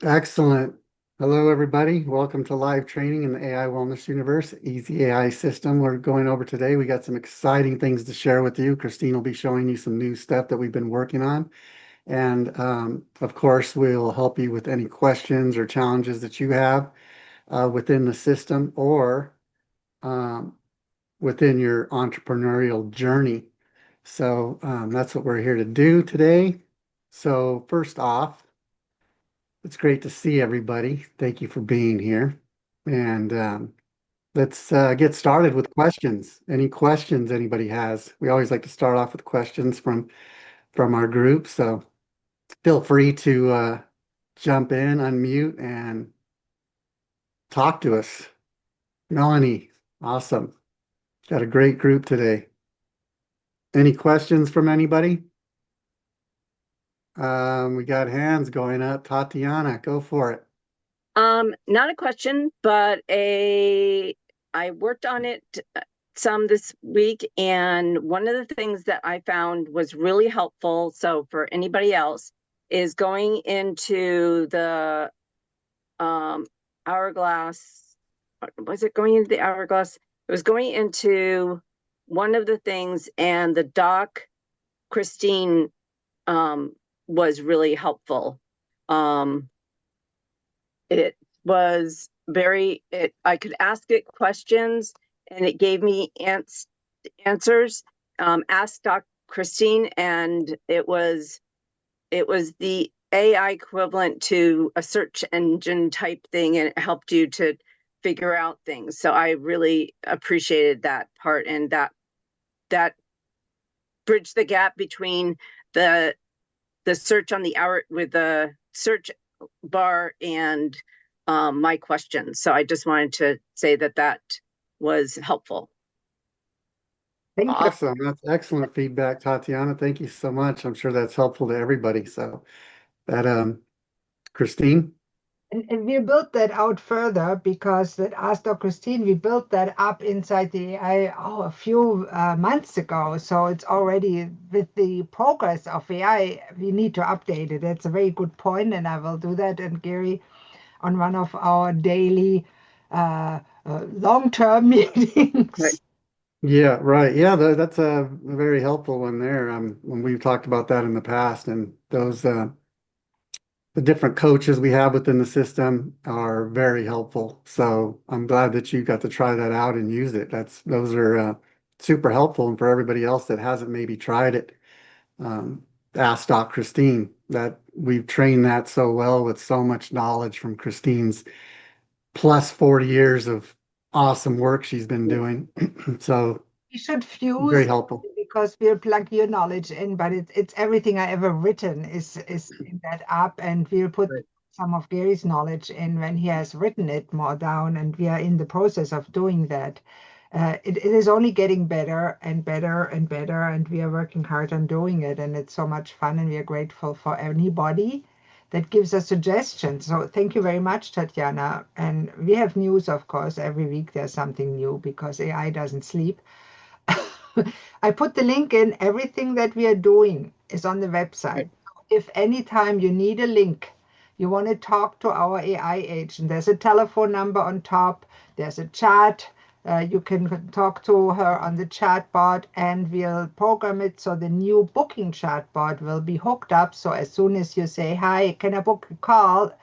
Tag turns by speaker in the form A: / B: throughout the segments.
A: Excellent. Hello, everybody. Welcome to live training in the AI Wellness Universe, Easy AI system. We're going over today. We got some exciting things to share with you. Christine will be showing you some new stuff that we've been working on. And of course, we'll help you with any questions or challenges that you have within the system or um, within your entrepreneurial journey. So that's what we're here to do today. So first off, it's great to see everybody. Thank you for being here. And let's get started with questions. Any questions anybody has? We always like to start off with questions from our group. So feel free to jump in, unmute, and talk to us. Melanie, awesome. Got a great group today. Any questions from anybody? We got hands going up. Tatiana, go for it.
B: Not a question, but I worked on it some this week, and one of the things that I found was really helpful. So for anybody else, is going into the hourglass. Was it going into the hourglass? It was going into one of the things, and the doc Christine was really helpful. It was I could ask it questions and it gave me answers. Ask Dr. Christine, and it was the AI equivalent to a search engine type thing, and it helped you to figure out things. So I really appreciated that part, and that bridged the gap between the search on the hour with the search bar and my questions. So I just wanted to say that was helpful.
C: Thank you.
A: Awesome. That's excellent feedback, Tatiana. Thank you so much. I'm sure that's helpful to everybody. So that Christine?
C: And we built that out further because that Ask Dr. Christine, we built that up inside the AI a few months ago. So it's already with the progress of AI, we need to update it. That's a very good point, and I will do that. And Gary, on one of our daily long-term meetings.
B: Right.
A: Yeah, right. Yeah, that's a very helpful one there. When we've talked about that in the past, and those the different coaches we have within the system are very helpful. So I'm glad that you got to try that out and use it. Those are super helpful, and for everybody else that hasn't maybe tried it, ask Doc Christine. That we've trained that so well with so much knowledge from Christine's plus 40 years of awesome work she's been doing. So
C: We should
A: very
C: fuse
A: helpful.
C: because we'll plug your knowledge in, but it's everything I ever written is in that app, and we'll put
B: Right.
C: some of Gary's knowledge in when he has written it more down, and we are in the process of doing that. It is only getting better and better and better, and we are working hard on doing it, and it's so much fun, and we are grateful for anybody that gives us suggestions. So thank you very much, Tatiana. And we have news, of course, every week there's something new because AI doesn't sleep. I put the link in. Everything that we are doing is on the website.
B: Right.
C: If anytime you need a link, you want to talk to our AI agent, there's a telephone number on top, there's a chat. You can talk to her on the chat bot, and we'll program it so the new booking chat bot will be hooked up. So as soon as you say, "Hi, can I book a call?"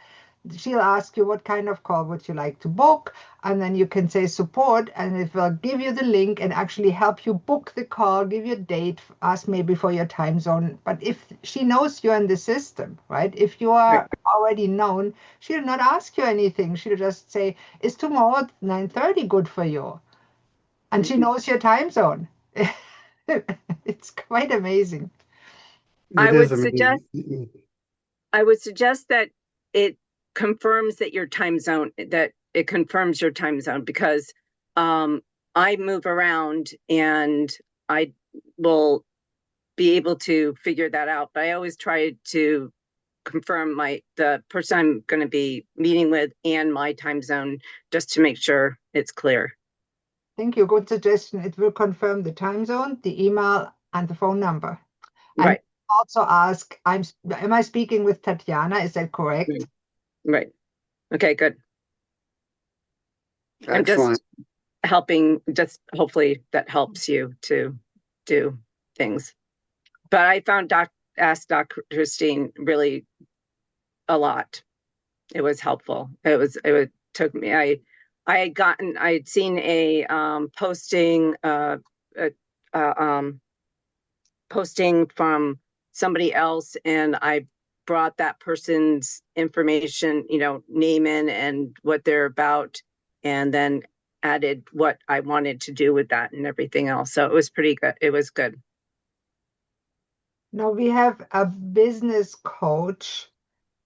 C: she'll ask you what kind of call would you like to book, and then you can say support, and it will give you the link and actually help you book the call, give you a date, ask maybe for your time zone. But if she knows you're in the system, right? If you
B: Right.
C: are already known, she'll not ask you anything. She'll just say, "Is tomorrow at 9:30 good for you?" And she knows your time zone. It's quite amazing.
B: I
A: It is
B: would suggest
A: amazing.
B: I would suggest that it confirms that it confirms your time zone, because I move around and I will be able to figure that out. But I always try to confirm the person I'm going to be meeting with and my time zone, just to make sure it's clear.
C: Thank you. Good suggestion. It will confirm the time zone, the email, and the phone number. And
B: Right.
C: also ask, am I speaking with Tatiana? Is that correct?
B: Right. Right. Okay, good. I'm
A: Excellent.
B: just helping, just hopefully that helps you to do things. But I found Ask Dr. Christine really a lot. It was helpful. It took me, I had seen a posting, posting from somebody else, and I brought that person's information, name in and what they're about, and then added what I wanted to do with that and everything else. So it was pretty good. It was good.
C: Now we have a business coach.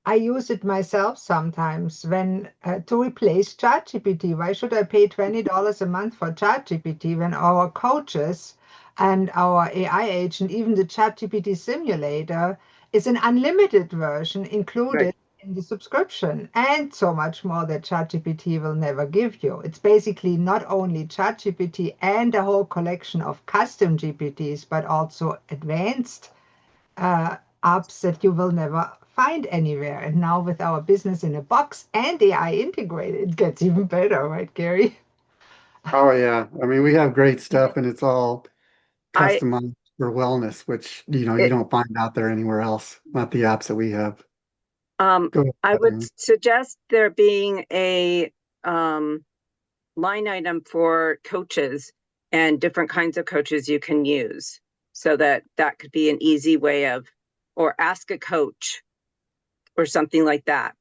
C: I use it myself sometimes when to replace ChatGPT. Why should I pay $20 a month for ChatGPT when our coaches and our AI agent, even the ChatGPT simulator, is an unlimited version
B: Right.
C: included in the subscription, and so much more that ChatGPT will never give you. It's basically not only ChatGPT and a whole collection of custom GPTs, but also advanced apps that you will never find anywhere. And now with our business in a box and AI integrated, it gets even better, right, Gary?
A: Oh yeah. I mean, we have great stuff and it's all
B: I
A: customized for wellness, which, you
B: it,
A: don't find out there anywhere else, not the apps that we have.
B: um
A: Go
B: I would
A: ahead.
B: suggest there being a um line item for coaches and different kinds of coaches you can use, so that could be an easy way of, or ask a coach or something like that.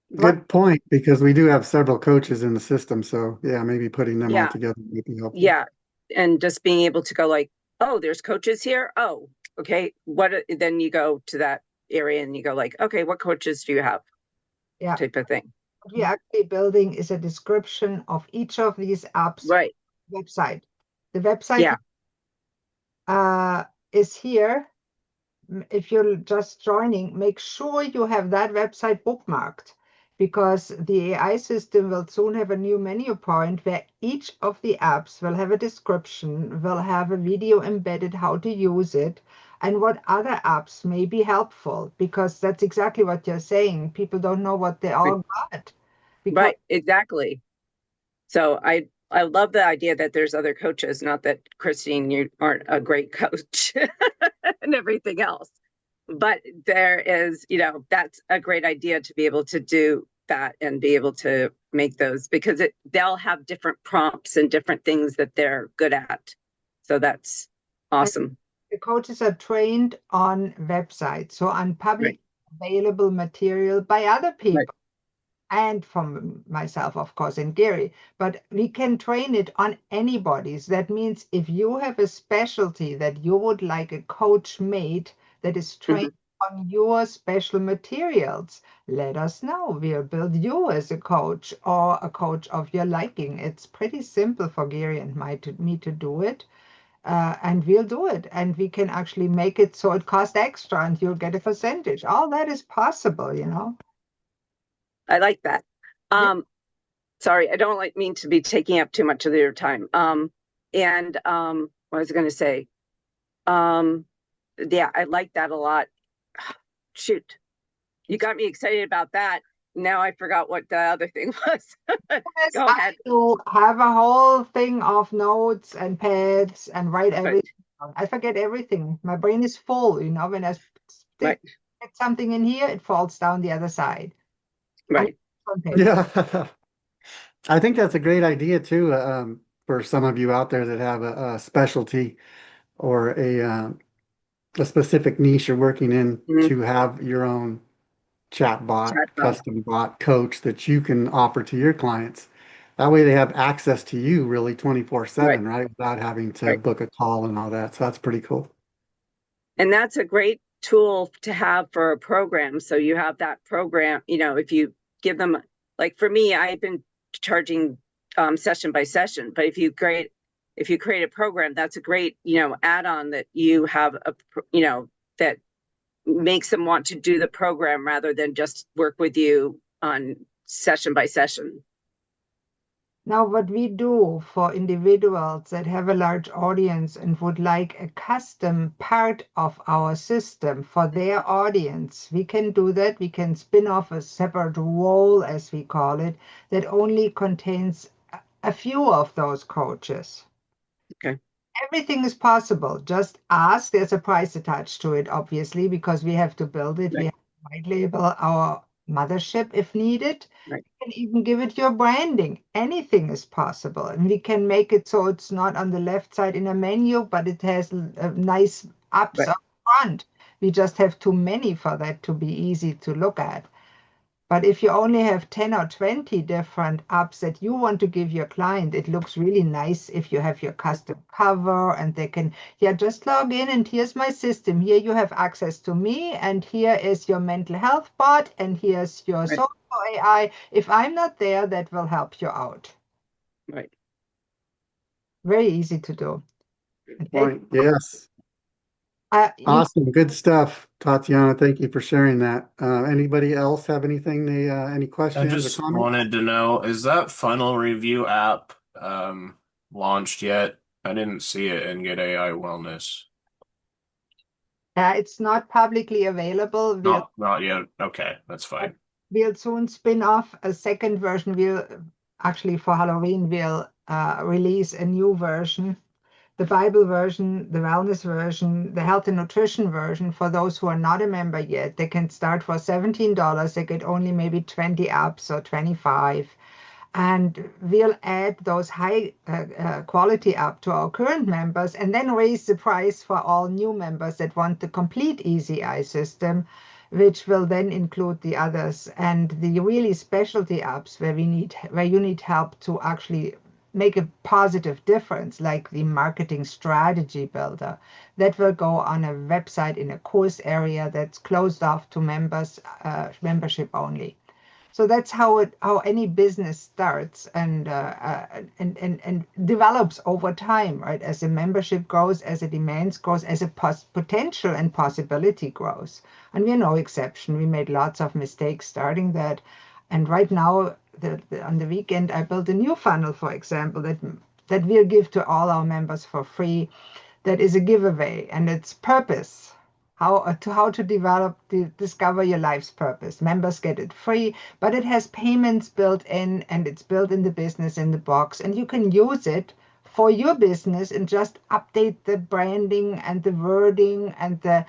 C: What
A: Good point, because we do have several coaches in the system. So yeah, maybe putting them all
B: Yeah,
A: together would be helpful.
B: yeah. And just being able to go like, oh, there's coaches here. Oh, okay. Then you go to that area and you go like, okay, what coaches do you have?
C: yeah,
B: Type of thing.
C: what we're actually building is a description of each of these apps
B: Right.
C: website. The website
B: Yeah.
C: uh, is here. If you're just joining, make sure you have that website bookmarked, because the AI system will soon have a new menu point where each of the apps will have a description, will have a video embedded how to use it, and what other apps may be helpful, because that's exactly what you're saying. People don't know what they
B: Right.
C: all got. Because
B: Right. Exactly. So I love the idea that there's other coaches, not that Christine, you aren't a great coach and everything else. But there is, that's a great idea to be able to do that and be able to make those, because they'll have different prompts and different things that they're good at. So that's awesome.
C: the coaches are trained on websites, so on
B: Right.
C: public available material by other
B: Right.
C: people, and from myself, of course, and Gary, but we can train it on anybody's. That means if you have a specialty that you would like a coach made that is trained
B: Mhm.
C: on your special materials, let us know. We'll build you as a coach or a coach of your liking. It's pretty simple for Gary and me to do it. And we'll do it. And we can actually make it so it costs extra and you'll get a percentage. All that is possible.
B: I like that.
C: Yeah.
B: Um, Sorry, I don't mean to be taking up too much of your time. And what was I going to say? Um, yeah, I like that a lot. Shoot, you got me excited about that. Now I forgot what the other thing was.
C: Yes,
B: Go
C: I
B: ahead.
C: do have a whole thing of notes and pads and write
B: Right,
C: everything down. I forget everything. My brain is full, when I
B: right,
C: stick something in here, it falls down the other side. And
B: right.
C: on paper.
A: Yeah. I think that's a great idea too, for some of you out there that have a specialty or a specific niche you're working in,
B: Mhm.
A: to have your own chat bot,
B: Chat bot.
A: custom bot coach that you can offer to your clients. That way they have access to you really
B: Right,
A: 24/7, right? Without having to
B: right.
A: book a call and all that. So that's pretty cool.
B: And that's a great tool to have for a program. So you have that program, if you give them, like for me, I've been charging session by session, but if you create a program, that's a great, add-on that you have that makes them want to do the program rather than just work with you on session by session.
C: Now, what we do for individuals that have a large audience and would like a custom part of our system for their audience, we can do that. We can spin off a separate role, as we call it, that only contains a few of those coaches.
B: Okay.
C: Everything is possible. Just ask. There's a price attached to it, obviously, because we have to build it. We
B: Right.
C: have to white label our mothership if needed.
B: Right.
C: Can even give it your branding. Anything is possible. And we can make it so it's not on the left side in a menu, but it has nice apps
B: Right.
C: up front. We just have too many for that to be easy to look at. But if you only have 10 or 20 different apps that you want to give your client, it looks really nice if you have your custom cover and they can, yeah, just log in and here's my system. Here you have access to me and here is your mental health bot and here's your
B: Right.
C: social AI. If I'm not there, that will help you out.
B: Right.
C: Very easy to do.
A: Good point. Yes.
C: You
A: Awesome. Good stuff, Tatiana. Thank you for sharing that. Anybody else have anything any
D: I
A: questions or
D: just
A: comments?
D: wanted to know, is that funnel review app launched yet? I didn't see it in Get AI Wellness.
C: It's not publicly available.
D: Not yet. Okay, that's fine.
C: We'll soon spin off a second version. We'll actually for Halloween we'll release a new version, the Bible version, the wellness version, the health and nutrition version. For those who are not a member yet, they can start for $17. They get only maybe 20 apps or 25. And we'll add those high quality up to our current members and then raise the price for all new members that want the complete Easy Eye system, which will then include the others and the really specialty apps where you need help to actually make a positive difference, like the marketing strategy builder that will go on a website in a course area that's closed off to members, membership only. So that's how any business starts and develops over time, right? As the membership grows, as the demands grows, as a potential and possibility grows. And we're no exception. We made lots of mistakes starting that. And right now, on the weekend, I built a new funnel, for example, that we'll give to all our members for free. That is a giveaway, and it's purpose. How to discover your life's purpose. Members get it free, but it has payments built in, and it's built in the business in the box, and you can use it for your business and just update the branding and the wording and the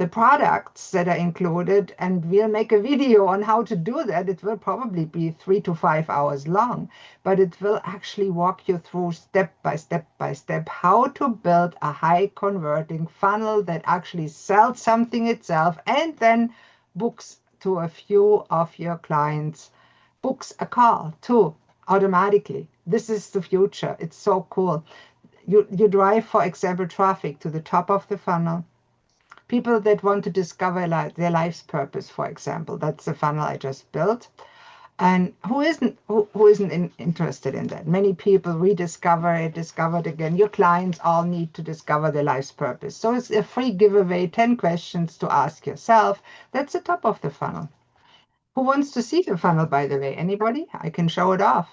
C: products that are included, and we'll make a video on how to do that. It will probably be 3 to 5 hours long, but it will actually walk you through step by step by step how to build a high converting funnel that actually sells something itself and then books to a few of your clients, books a call too automatically. This is the future. It's so cool. You drive, for example, traffic to the top of the funnel. People that want to discover their life's purpose, for example, that's the funnel I just built. And who isn't interested in that? Many people rediscover it, discover it again. Your clients all need to discover their life's purpose. So it's a free giveaway, 10 questions to ask yourself. That's the top of the funnel. Who wants to see the funnel, by the way? Anybody? I can show it off.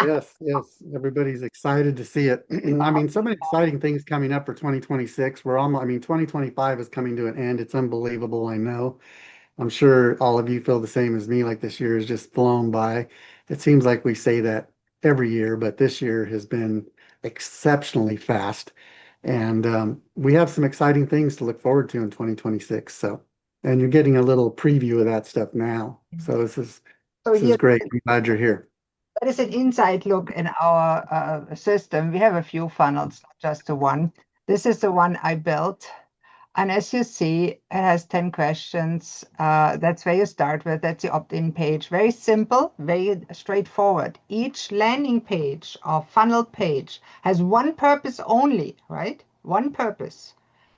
A: Yes, yes. Everybody's excited to see it. I mean, so many exciting things coming up for 2026. I mean, 2025 is coming to an end. It's unbelievable, I know. I'm sure all of you feel the same as me, like this year has just flown by. It seems like we say that every year, but this year has been exceptionally fast. And we have some exciting things to look forward to in 2026. So, and you're getting a little preview of that stuff now. So
C: So
A: this is
C: here,
A: great. I'm glad you're here.
C: that is an inside look in our system. We have a few funnels, not just the one. This is the one I built. And as you see, it has 10 questions. That's where you start with. That's the opt-in page. Very simple, very straightforward. Each landing page or funnel page has one purpose only, right? One purpose,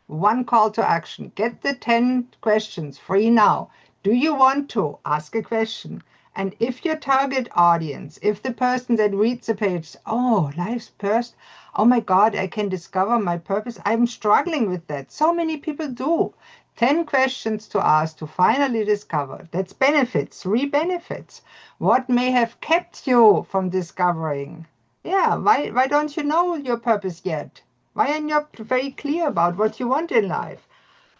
C: one call to action. Get the 10 questions free now. Do you want to ask a question? And if your target audience, if the person that reads the page, oh, life's first, oh my God, I can discover my purpose. I'm struggling with that. So many people do. 10 questions to ask to finally discover. That's benefits, 3 benefits. What may have kept you from discovering? Yeah, why don't you know your purpose yet? Why are you not very clear about what you want in life?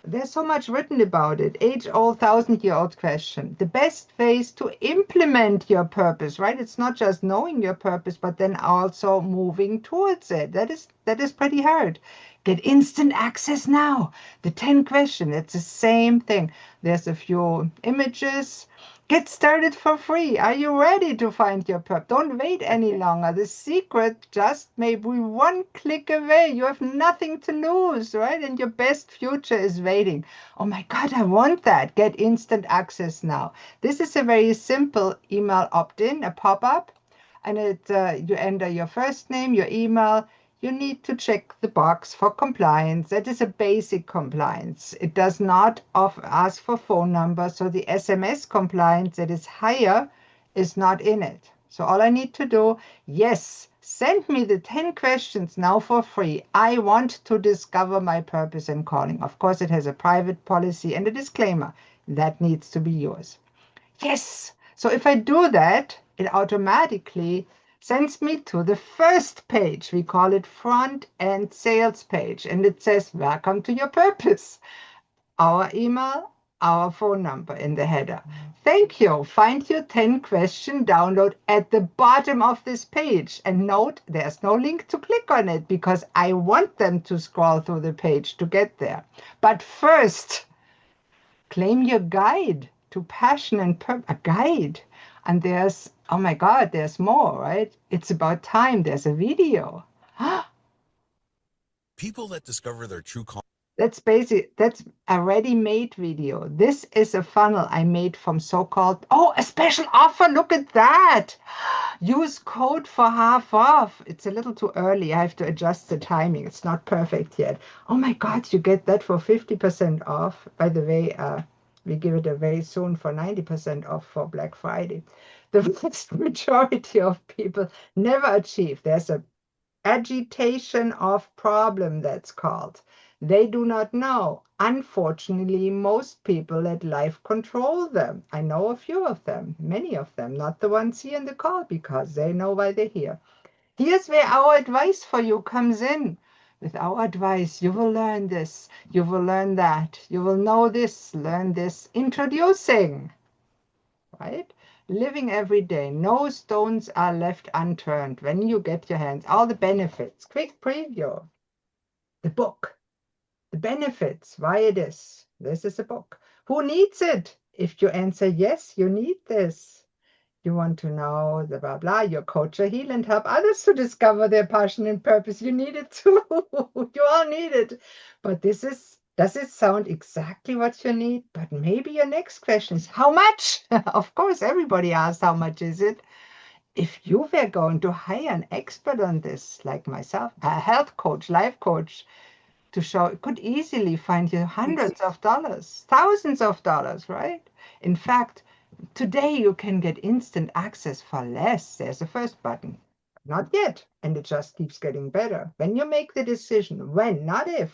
C: There's so much written about it. Age-old, thousand-year-old question. The best ways to implement your purpose, right? It's not just knowing your purpose, but then also moving towards it. That is pretty hard. Get instant access now. The 10 question, it's the same thing. There's a few images. Get started for free. Are you ready to find your purpose? Don't wait any longer. The secret just may be one click away. You have nothing to lose, right? And your best future is waiting. Oh my God, I want that. Get instant access now. This is a very simple email opt-in, a pop-up, and you enter your first name, your email. You need to check the box for compliance. That is a basic compliance. It does not ask for phone number, so the SMS compliance that is higher is not in it. So all I need to do, yes, send me the 10 questions now for free. I want to discover my purpose and calling. Of course, it has a private policy and a disclaimer. That needs to be yours. Yes. So if I do that, it automatically sends me to the first page. We call it front end sales page. And it says, welcome to your purpose. Our email, our phone number in the header. Thank you. Find your 10 question download at the bottom of this page. And note, there's no link to click on it because I want them to scroll through the page to get there. But first, claim your guide to passion and purpose. A guide. And there's, oh my God, there's more, right? It's about time. There's a video.
E: People that discover their true calling.
C: That's basic. That's a ready-made video. This is a funnel I made from so-called, oh, a special offer. Look at that. Use code for half off. It's a little too early. I have to adjust the timing. It's not perfect yet. Oh my God, you get that for 50% off. By the way, we give it away soon for 90% off for Black Friday. The vast majority of people never achieve. There's a agitation of problem, that's called. They do not know. Unfortunately, most people let life control them. I know a few of them, many of them, not the ones here in the call, because they know why they're here. Here's where our advice for you comes in. With our advice, you will learn this, you will learn that, you will know this, learn this. Introducing, right? Living every day. No stones are left unturned when you get your hands. All the benefits. Quick preview. The book. The benefits. Why it is. This is a book. Who needs it? If you answer yes, you need this. You want to know the blah blah. Your coach or heal and help others to discover their passion and purpose. You need it too. You all need it. But this is, does it sound exactly what you need? But maybe your next question is, how much? Of course, everybody asks, how much is it? If you were going to hire an expert on this, like myself, a health coach, life coach, to show, it could easily find you hundreds of dollars, thousands of dollars, right? In fact, today you can get instant access for less. There's the first button. Not yet. And it just keeps getting better. When you make the decision, when, not if.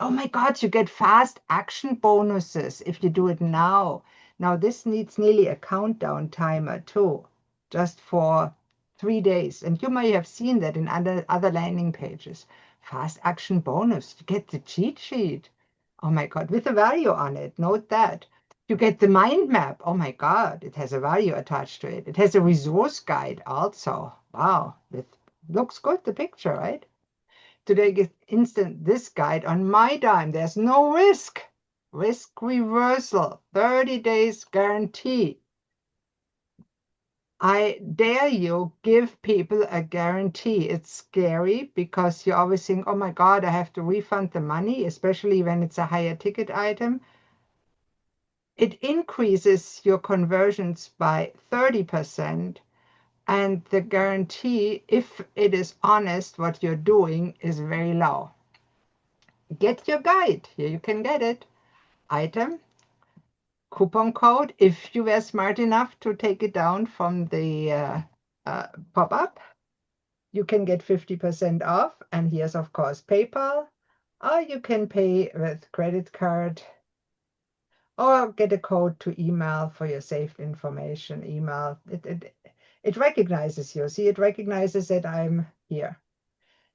C: Oh my God, you get fast action bonuses if you do it now. Now this needs nearly a countdown timer too, just for 3 days. And you may have seen that in other landing pages. Fast action bonus, you get the cheat sheet. Oh my God, with a value on it, note that. You get the mind map. Oh my God, it has a value attached to it. It has a resource guide also. Wow, it looks good, the picture, right? Today get instant this guide on my dime. There's no risk. Risk reversal, 30 days guarantee. I dare you give people a guarantee. It's scary because you always think, oh my God, I have to refund the money, especially when it's a higher ticket item. It increases your conversions by 30%. And the guarantee, if it is honest, what you're doing is very low. Get your guide. Here you can get it. Item. coupon code. If you were smart enough to take it down from the pop-up, you can get 50% off. And here's, of course, PayPal, or you can pay with credit card, or get a code to email for your saved information. Email, it recognizes you. See, it recognizes that I'm here.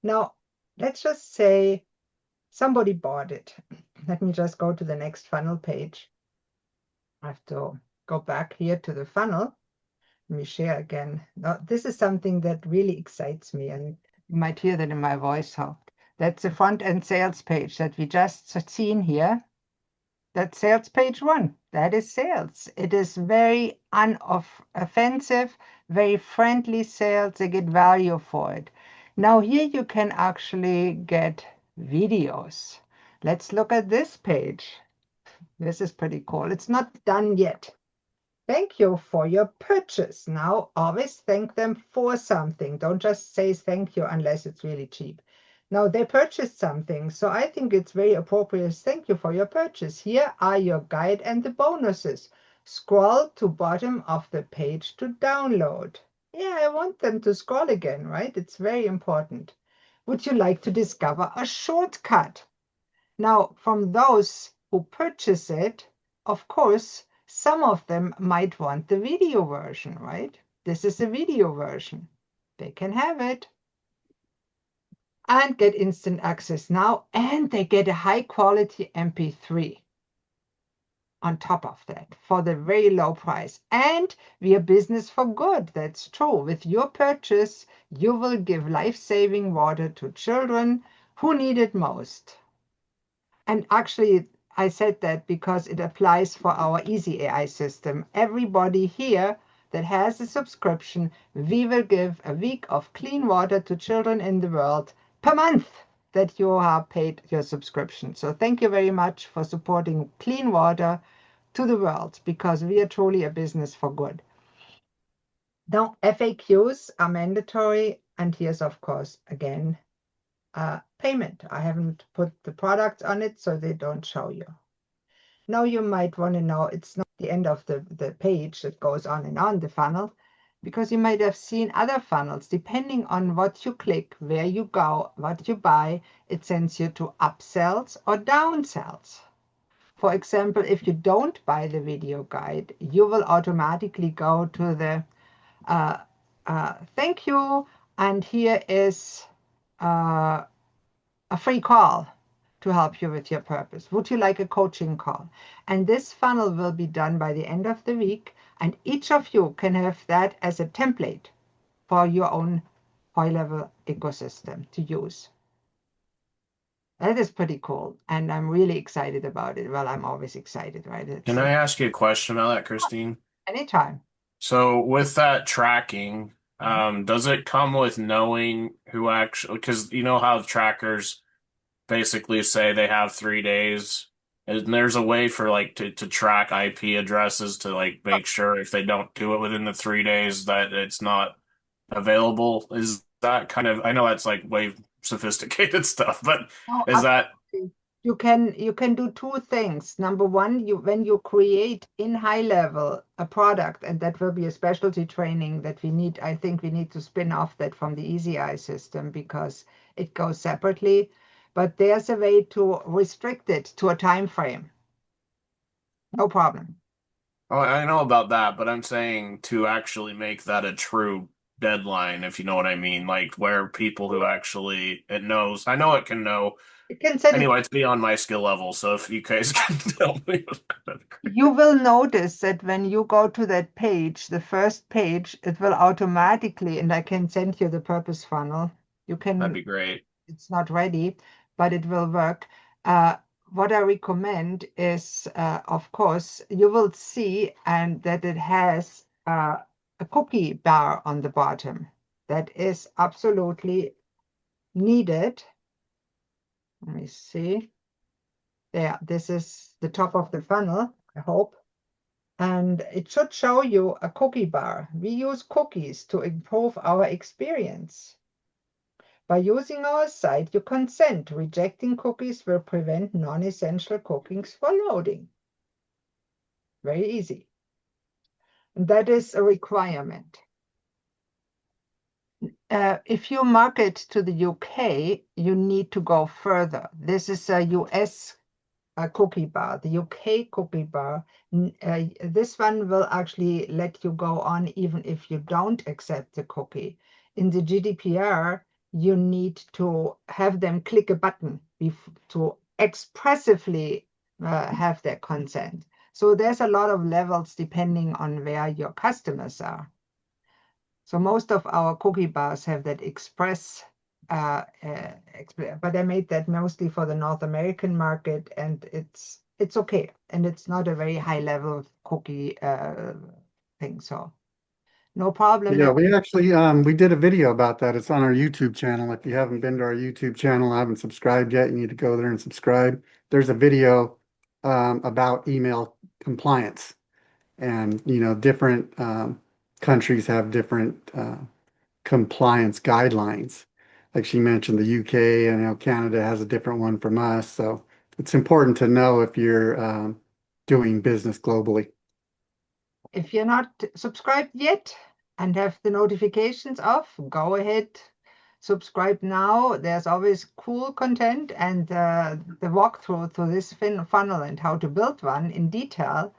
C: Now, let's just say somebody bought it. Let me just go to the next funnel page. I have to go back here to the funnel. Let me share again. Now, this is something that really excites me, and you might hear that in my voice. That's the front-end sales page that we just seen here. That's sales page 1. That is sales. It is very unoffensive, very friendly sales. They get value for it. Now here you can actually get videos. Let's look at this page. This is pretty cool. It's not done yet. Thank you for your purchase. Now, always thank them for something. Don't just say thank you unless it's really cheap. Now, they purchased something, so I think it's very appropriate. Thank you for your purchase. Here are your guide and the bonuses. Scroll to bottom of the page to download. Yeah, I want them to scroll again, right? It's very important. Would you like to discover a shortcut? Now, from those who purchase it, of course, some of them might want the video version, right? This is the video version. They can have it and get instant access now, and they get a high quality MP3 on top of that for the very low price. And we are business for good. That's true. With your purchase, you will give life-saving water to children who need it most. And actually, I said that because it applies for our Easy AI system. Everybody here that has a subscription, we will give a week of clean water to children in the world per month that you have paid your subscription. So thank you very much for supporting clean water to the world, because we are truly a business for good. Now, FAQs are mandatory, and here's, of course, again, payment. I haven't put the products on it, so they don't show you. Now you might want to know, it's not the end of the page that goes on and on the funnel, because you might have seen other funnels. Depending on what you click, where you go, what you buy, it sends you to upsells or downsells. For example, if you don't buy the video guide, you will automatically go to the thank you, and here is a free call to help you with your purpose. Would you like a coaching call? And this funnel will be done by the end of the week, and each of you can have that as a template for your own high-level ecosystem to use. That is pretty cool, and I'm really excited about it. Well, I'm always excited, right?
D: Can I ask you a question about that, Christine?
C: Anytime.
D: So with that tracking, does it come with knowing who actually, because you know how trackers basically say they have 3 days, and there's a way for like to track IP addresses to like make sure if they don't do it within the 3 days that it's not available. Is that kind of, I know that's like way sophisticated stuff, but
C: No,
D: is that
C: you can do two things. Number one, when you create in high level a product, and that will be a specialty training that we need. I think we need to spin off that from the Easy AI system because it goes separately. But there's a way to restrict it to a time frame. No problem.
D: Oh, I know about that, but I'm saying to actually make that a true deadline, if you know what I mean, like where people who actually it knows, I know it can know.
C: You can set it.
D: Anyway, it's beyond my skill level, so if you guys can tell me, that'd be great.
C: You will notice that when you go to that page, the first page, it will automatically, and I can send you the purpose funnel. You
D: That'd
C: can,
D: be great.
C: it's not ready, but it will work. What I recommend is, of course, you will see and that it has a cookie bar on the bottom. That is absolutely needed. Let me see. There, this is the top of the funnel, I hope. And it should show you a cookie bar. We use cookies to improve our experience. By using our site, you consent. Rejecting cookies will prevent non-essential cookies from loading. Very easy. And that is a requirement. If you market to the UK, you need to go further. This is a US cookie bar, the UK cookie bar. This one will actually let you go on even if you don't accept the cookie. In the GDPR, you need to have them click a button to expressively have their consent. So there's a lot of levels depending on where your customers are. So most of our cookie bars have that express, but I made that mostly for the North American market, and it's okay, and it's not a very high level cookie thing, so no problem.
A: Yeah, we actually we did a video about that. It's on our YouTube channel. If you haven't been to our YouTube channel, haven't subscribed yet, you need to go there and subscribe. There's a video about email compliance, and different countries have different compliance guidelines. Like she mentioned, the UK and Canada has a different one from us. So it's important to know if you're doing business globally.
C: If you're not subscribed yet and have the notifications off, go ahead, subscribe now. There's always cool content, and the walkthrough to this funnel and how to build one in detail.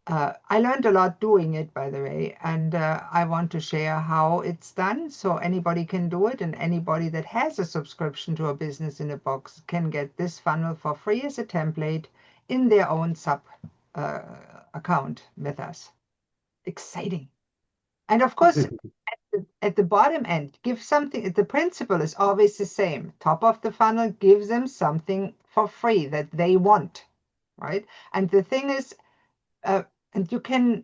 C: I learned a lot doing it, by the way, and I want to share how it's done so anybody can do it, and anybody that has a subscription to a business in a box can get this funnel for free as a template in their own sub account with us. Exciting. And of course, at the bottom end, give something. The principle is always the same. Top of the funnel gives them something for free that they want, right? And the thing is, and you can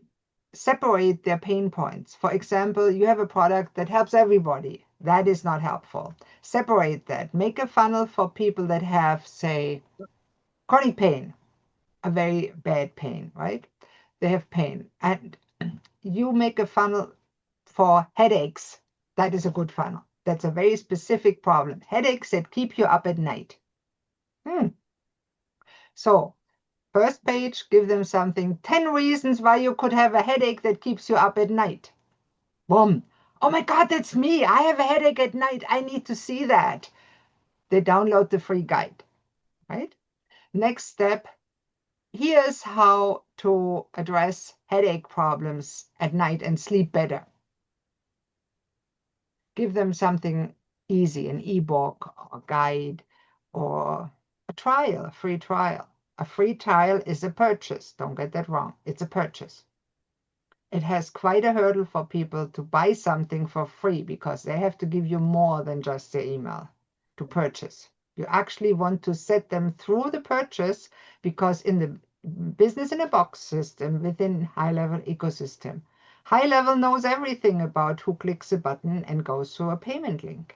C: separate their pain points. For example, you have a product that helps everybody. That is not helpful. Separate that. Make a funnel for people that have, say, chronic pain, a very bad pain, right? They have pain. And you make a funnel for headaches. That is a good funnel. That's a very specific problem. Headaches that keep you up at night. So first page, give them something. 10 reasons why you could have a headache that keeps you up at night. Boom. Oh my God, that's me. I have a headache at night. I need to see that. They download the free guide, right? Next step. Here's how to address headache problems at night and sleep better. Give them something easy, an ebook or guide or a trial, a free trial. A free trial is a purchase. Don't get that wrong. It's a purchase. It has quite a hurdle for people to buy something for free because they have to give you more than just their email to purchase. You actually want to set them through the purchase because in the business in a box system within high-level ecosystem, high-level knows everything about who clicks a button and goes through a payment link.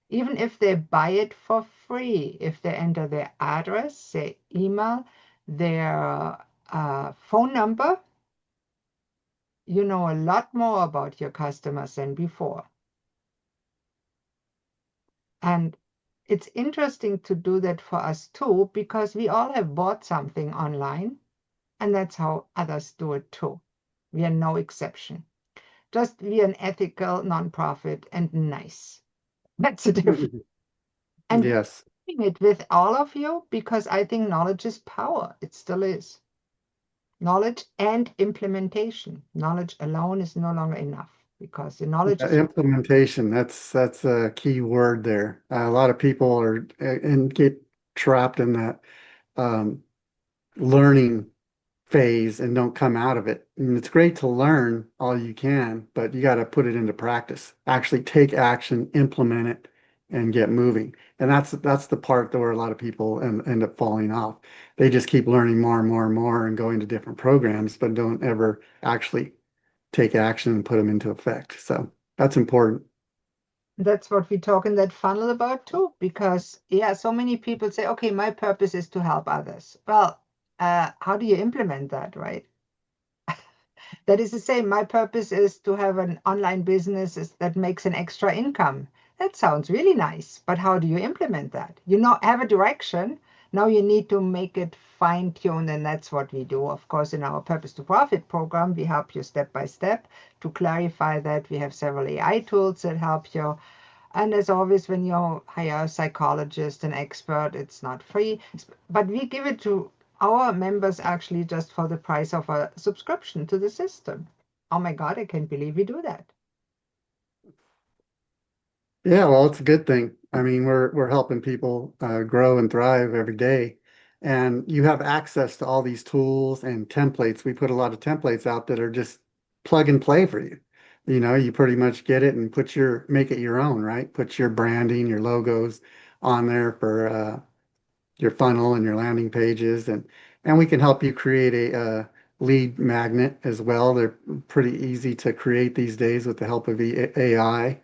C: Even if they buy it for free, if they enter their address, their email, their phone number, you know a lot more about your customers than before. And it's interesting to do that for us too, because we all have bought something online, and that's how others do it too. We are no exception. Just we are an ethical nonprofit and nice. That's the difference. And
A: Yes.
C: doing it with all of you because I think knowledge is power. It still is. Knowledge and implementation. Knowledge alone is no longer enough because the knowledge is
A: Implementation, that's a key word there. A lot of people are and get trapped in that learning phase and don't come out of it. And it's great to learn all you can, but you got to put it into practice. Actually take action, implement it, and get moving. And that's the part that where a lot of people end up falling off. They just keep learning more and more and more and going to different programs, but don't ever actually take action and put them into effect. So that's important.
C: That's what we talk in that funnel about too, because yeah, so many people say, okay, my purpose is to help others. Well, how do you implement that, right? That is the same. My purpose is to have an online business that makes an extra income. That sounds really nice, but how do you implement that? You know, have a direction. Now you need to make it fine-tuned, and that's what we do. Of course, in our Purpose to Profit program, we help you step by step to clarify that. We have several AI tools that help you. And as always, when you hire a psychologist, an expert, it's not free, but we give it to our members actually just for the price of a subscription to the system. Oh my God, I can't believe we do that.
A: Yeah, well, it's a good thing. I mean, we're helping people grow and thrive every day, and you have access to all these tools and templates. We put a lot of templates out that are just plug and play for you. You know, you pretty much get it and make it your own, right? Put your branding, your logos on there for your funnel and your landing pages, and we can help you create a lead magnet as well. They're pretty easy to create these days with the help of AI.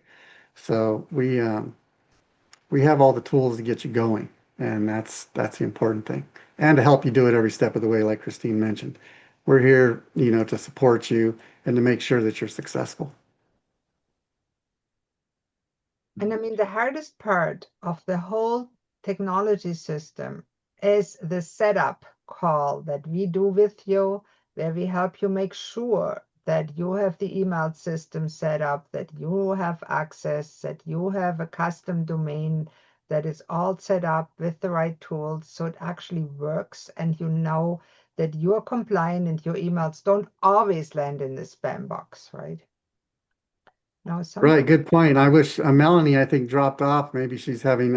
A: So we have all the tools to get you going, and that's the important thing, and to help you do it every step of the way, like Christine mentioned. We're here, you know, to support you and to make sure that you're successful.
C: And I mean, the hardest part of the whole technology system is the setup call that we do with you, where we help you make sure that you have the email system set up, that you have access, that you have a custom domain that is all set up with the right tools so it actually works, and you know that you're compliant and your emails don't always land in the spam box, right? Now,
A: Right,
C: sometimes.
A: good point. I wish Melanie, I think, dropped off. Maybe she's having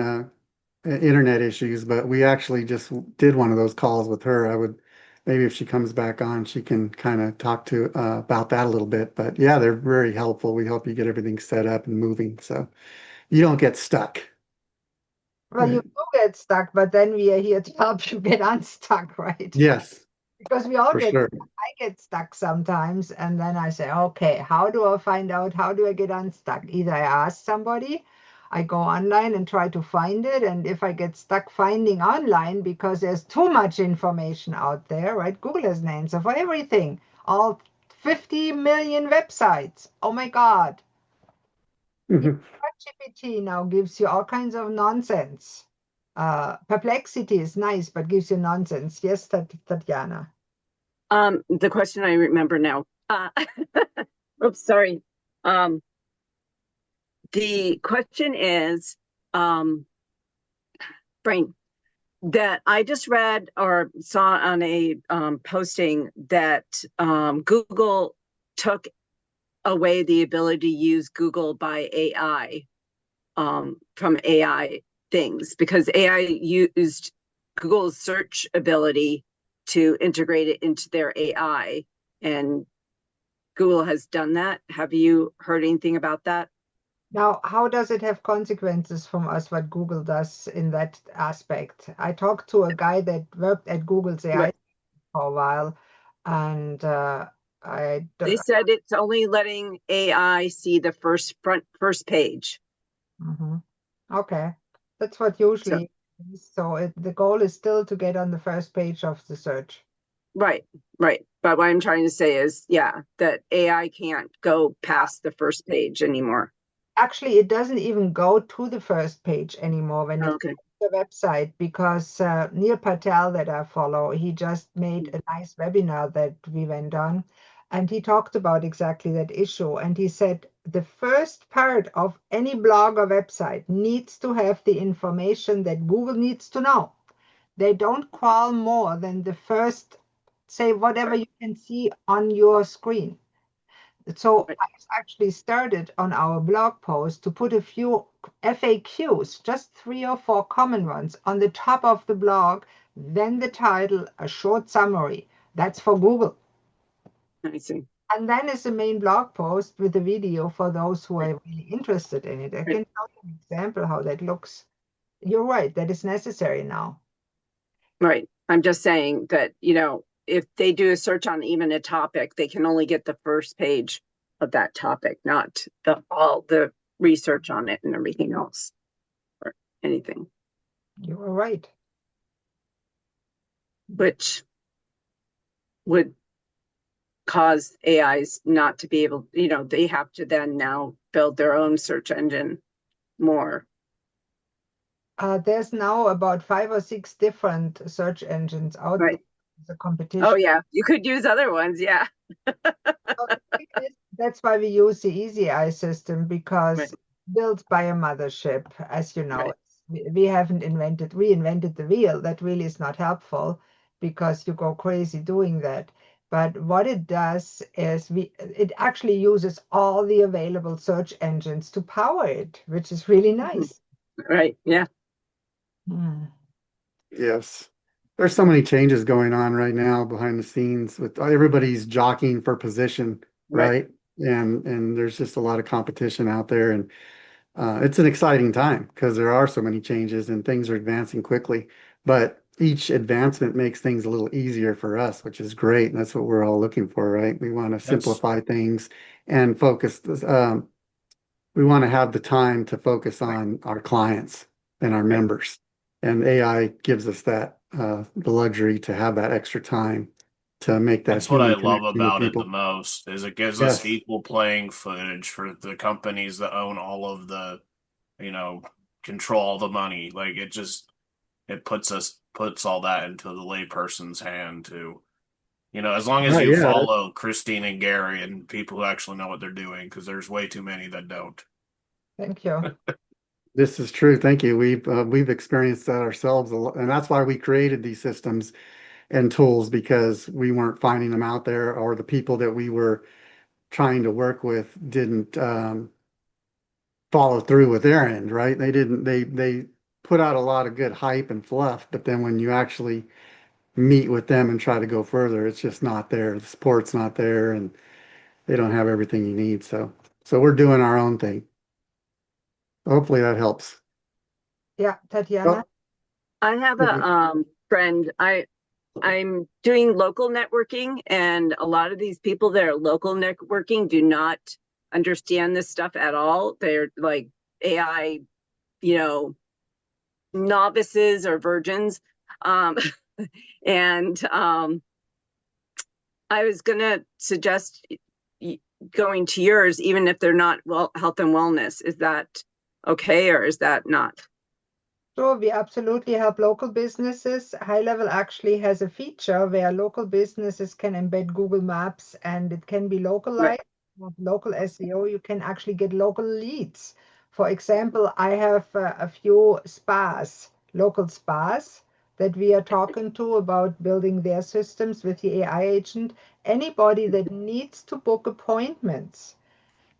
A: internet issues, but we actually just did one of those calls with her. I would maybe if she comes back on, she can kind of talk to about that a little bit. But yeah, they're very helpful. We help you get everything set up and moving so you don't get stuck.
C: Well, you
A: Right.
C: do get stuck, but then we are here to help you get unstuck, right?
A: Yes,
C: Because we all
A: for
C: get
A: sure.
C: stuck. I get stuck sometimes, and then I say, okay, how do I find out? How do I get unstuck? Either I ask somebody, I go online and try to find it, and if I get stuck finding online because there's too much information out there, right? Google has an answer for everything. All 50 million websites. Oh my God.
A: Mhm.
C: ChatGPT now gives you all kinds of nonsense. Perplexity is nice, but gives you nonsense. Yes, Tatiana.
B: The question I remember now. Oops, sorry. Um, the question is, brain, that I just read or saw on a posting that Google took away the ability to use Google by AI from AI things because AI used Google's search ability to integrate it into their AI, and Google has done that. Have you heard anything about that?
C: Now, how does it have consequences from us, what Google does in that aspect? I talked to a guy that worked at Google's AI
B: Right.
C: for a while, and I
B: They said it's only letting AI see the first page.
C: Mhm. Okay, that's what
B: So
C: usually is. So the goal is still to get on the first page of the search.
B: right, right. But what I'm trying to say is, yeah, that AI can't go past the first page anymore.
C: Actually, it doesn't even go to the first page anymore when it
B: Okay.
C: the website because Neil Patel that I follow, he just made a nice webinar that we went on, and he talked about exactly that issue. And he said the first part of any blog or website needs to have the information that Google needs to know. They don't crawl more than the first, say, whatever you can see on your screen. So
B: Right.
C: I actually started on our blog post to put a few FAQs, just 3 or 4 common ones, on the top of the blog, then the title, a short summary. That's for Google.
B: I see.
C: And then is the main blog post with the video for those who
B: Right.
C: are really interested in it. I
B: Right.
C: can show you an example how that looks. You're right, that is necessary now.
B: Right. I'm just saying that, if they do a search on even a topic, they can only get the first page of that topic, not all the research on it and everything else or anything,
C: You are right.
B: which would cause AIs not to be able, they have to then now build their own search engine more.
C: There's now about 5 or 6 different search engines out there.
B: Right.
C: The competition.
B: Oh yeah, you could use other ones. Yeah.
C: That's why we use the Easy Eye system, because
B: Right.
C: built by a mothership, as you know.
B: Right.
C: We haven't reinvented the wheel. That really is not helpful because you go crazy doing that. But what it does is it actually uses all the available search engines to power it, which is really nice.
B: Right. Yeah.
C: Hmm.
A: Yes. There's so many changes going on right now behind the scenes with everybody's jockeying for position,
B: Right.
A: right? And there's just a lot of competition out there, and it's an exciting time because there are so many changes and things are advancing quickly. But each advancement makes things a little easier for us, which is great. And that's what we're all looking for, right? We want to
D: That's
A: simplify things and focus. We want to have the time to focus on our clients and our
B: Right.
A: members. And AI gives us that the luxury to have that extra time to make that
D: That's what I
A: human
D: love
A: connection with
D: about it the
A: people.
D: most is it gives us
A: Yes.
D: equal playing footage for the companies that own all of the, you know, control all the money. Like it puts all that into the layperson's hand to, as long as
A: Right.
D: you
A: Yeah.
D: follow Christine and Gary and people who actually know what they're doing, because there's way too many that don't.
C: Thank you.
A: This is true. Thank you. We've experienced that ourselves, and that's why we created these systems and tools because we weren't finding them out there, or the people that we were trying to work with didn't follow through with their end, right? They didn't. They put out a lot of good hype and fluff, but then when you actually meet with them and try to go further, it's just not there. The support's not there, and they don't have everything you need. So we're doing our own thing. Hopefully that helps.
C: Yeah, Tatiana.
A: Oh,
B: I have a friend. I'm doing local networking, and a lot of these people that are local networking do not understand this stuff at all. They're like AI, you know, novices or virgins. Um, and I was gonna suggest going to yours, even if they're not health and wellness. Is that okay, or is that not?
C: Sure, we absolutely help local businesses. High Level actually has a feature where local businesses can embed Google Maps and it can be
B: Right.
C: localized. With local SEO, you can actually get local leads. For example, I have a few spas, local spas, that we are talking to about building their systems with the AI agent. Anybody that needs to book appointments.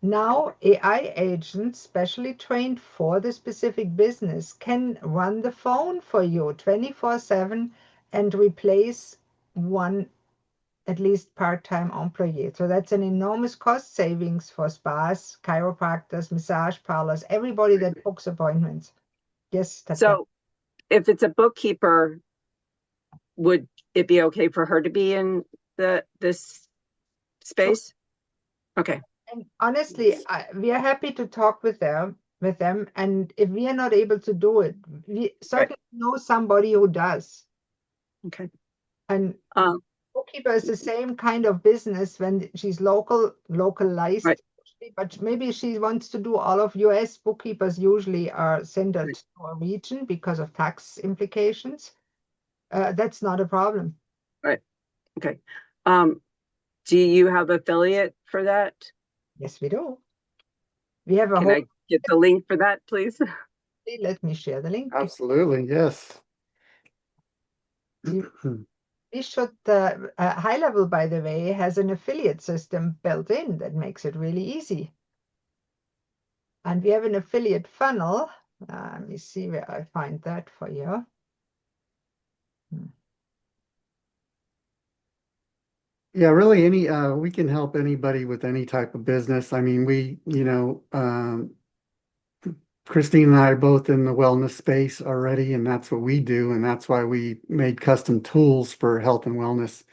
C: Now, AI agents, specially trained for the specific business, can run the phone for you 24/7 and replace one at least part-time employee. So that's an enormous cost savings for spas, chiropractors, massage parlors, everybody that books appointments. Yes, Tatjana.
B: So if it's a bookkeeper, would it be okay for her to be in this
C: Sure.
B: space? Okay.
C: And honestly, we are happy to talk with them. And if we are not able to do it, we
B: Right.
C: certainly know somebody who does.
B: Okay.
C: And
B: Um,
C: bookkeeper is the same kind of business when she's localized,
B: right.
C: but maybe she wants to do all of US bookkeepers usually are centered
B: Right.
C: to a region because of tax implications. That's not a problem.
B: Right. Okay. Um, do you have affiliate for that?
C: Yes, we do. We have a
B: Can
C: whole,
B: I get the link for that, please?
C: let me share the link.
A: absolutely. Yes.
C: We should, High Level, by the way, has an affiliate system built in that makes it really easy. And we have an affiliate funnel. Let me see where I find that for you.
A: Yeah, really we can help anybody with any type of business. I mean, Christine and I are both in the wellness space already, and that's what we do, and that's why we made custom tools for health and wellness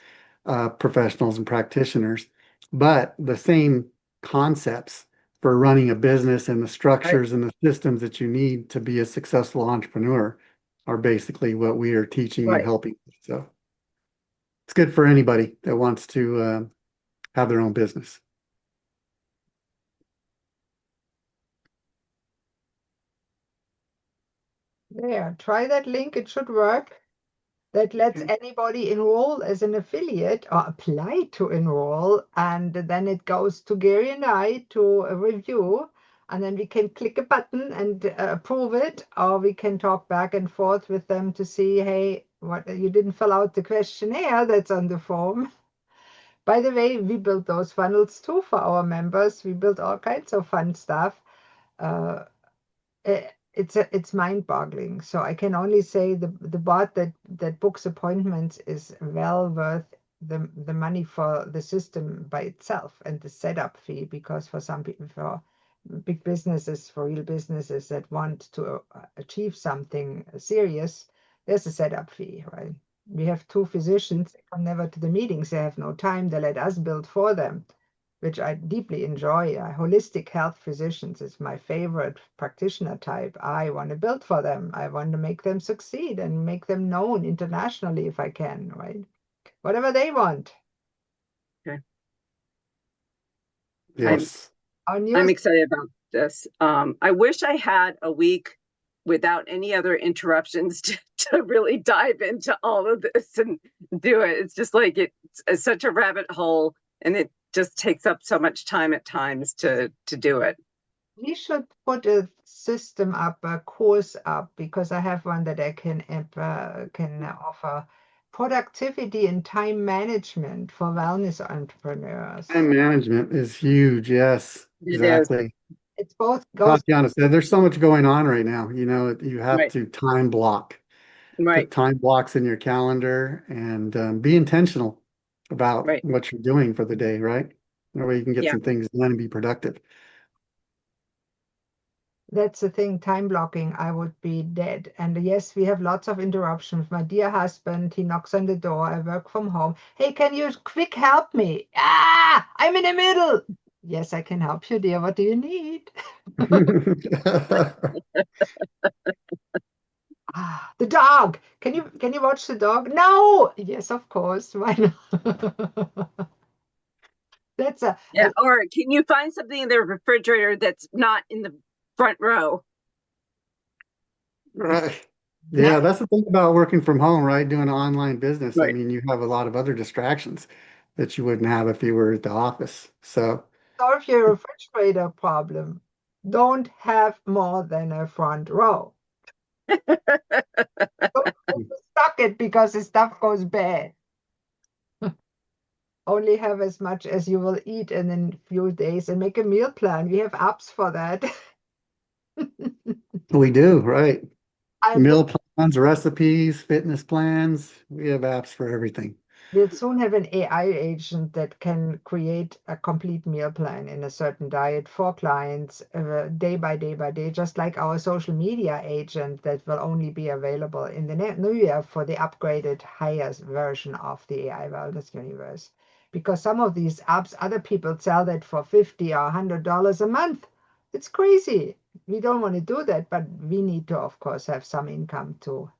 A: professionals and practitioners. But the same concepts for running a business and the
B: Right.
A: structures and the systems that you need to be a successful entrepreneur are basically what we are teaching and
B: Right.
A: helping. So it's good for anybody that wants to have their own business.
C: There, try that link. It should work. That lets anybody enroll as an affiliate or apply to enroll. And then it goes to Gary and I to review. And then we can click a button and approve it, or we can talk back and forth with them to see, hey, what you didn't fill out the questionnaire that's on the form. By the way, we built those funnels too for our members. We built all kinds of fun stuff. Uh, it's mind-boggling. So I can only say the bot that books appointments is well worth the money for the system by itself and the setup fee, because for some people, for big businesses, for real businesses that want to achieve something serious, there's a setup fee, right? We have two physicians, they come never to the meetings, they have no time, they let us build for them, which I deeply enjoy. Holistic health physicians is my favorite practitioner type. I want to build for them. I want to make them succeed and make them known internationally if I can, right? Whatever they want.
B: Okay.
A: Yes.
C: Our
B: I'm
C: news,
B: excited about this. I wish I had a week without any other interruptions to really dive into all of this and do it. It's just like it's such a rabbit hole, and it just takes up so much time at times to do it.
C: we should put a system up, a course up, because I have one that I can offer productivity and time management for wellness entrepreneurs.
A: Time management is huge. Yes,
B: It is.
A: exactly.
C: It's both goes
A: Tatiana said there's so much going on right now. You have
B: Right.
A: to time block,
B: Right.
A: put time blocks in your calendar and be intentional about
B: Right.
A: what you're doing for the day, right? That way you can get
B: Yeah.
A: some things done and be productive.
C: That's the thing, time blocking, I would be dead. And yes, we have lots of interruptions. My dear husband, he knocks on the door. I work from home. Hey, can you quick help me? Ah, I'm in the middle. Yes, I can help you, dear. What do you need? Ah, the dog. Can you watch the dog? No. Yes, of course. Why not? That's
B: Yeah. Or can you find something in the refrigerator that's not in the front row?
A: Right. Yeah, that's the thing about working from home, right? Doing an online business. I
B: Right.
A: mean, you have a lot of other distractions that you wouldn't have if you were at the office. So,
C: solve your refrigerator problem. Don't have more than a front row. Don't overstock it because the stuff goes bad. Only have as much as you will eat in a few days and make a meal plan. We have apps for that.
A: we do, right?
C: I'm
A: Meal plans, recipes, fitness plans. We have apps for everything.
C: We'll soon have an AI agent that can create a complete meal plan in a certain diet for clients, day by day by day, just like our social media agent that will only be available in the new year for the upgraded highest version of the AI Wellness Universe. Because some of these apps, other people sell that for $50 or $100 a month. It's crazy. We don't want to do that, but we need to, of course, have some income to